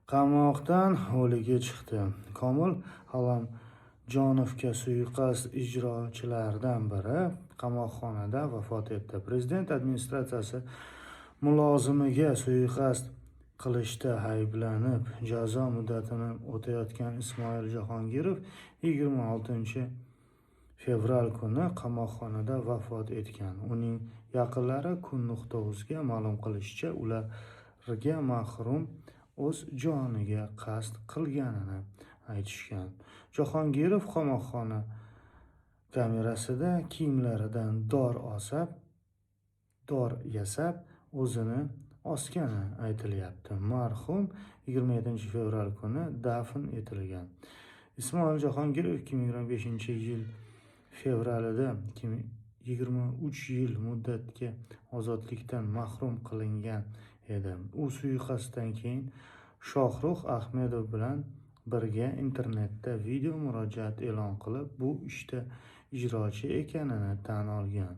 Qamoqdan hovliga chiqdi. Komil Allamjonovga suiqasd ijrochilaridan biri qamoqxonada vafot etdi. Prezident administratsiyasi mulozimiga suiqasd qilishda ayblanib, jazo muddatini o'tayotgan Ismoil Jahongirov 26 fevral kuni qamoqxonada vafot etgan. Uning yaqinlari Kun.uzga ma'lum qilishicha, ularga marhum o'z joniga qasd qilganini aytishgan. Jahongirov qamoqxona kamerasida kiyimlaridan dor yasab, o'zini osgani aytilyapti. Marhum 27 fevral kuni dafn etilgan. Ismoil Jahongirov 2025-yil fevralida 23 yil muddatga ozodlikdan mahrum qilingan edi. U suiqasddan keyin Shohrux Ahmedov bilan birga internetda video murojaat e'lon qilib, bu ishda ijrochi ekanini tan olgan.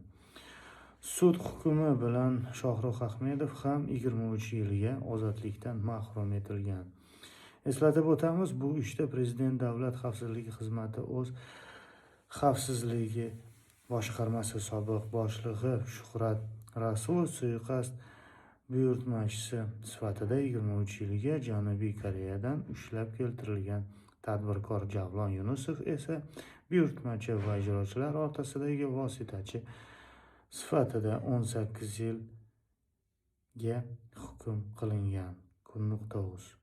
Sud hukmi bilan Shohrux Ahmedov ham 23 yilga ozodlikdan mahrum etilgan. Eslatib o'tamiz, bu ishda Prezident Davlat xavfsizligi xizmati o'z xavfsizligi boshqarmasi sobiq boshlig'i Shuhrat Rasulov suiqasd buyurtmachisi sifatida 23 yilga Janubiy Koreyadan ushlab keltirilgan. Tadbirkor Javlon Yunusov esa buyurtmachi va ijrochilar o'rtasidagi vositachi sifatida 18 yilga hukm qilingan. Kun.uz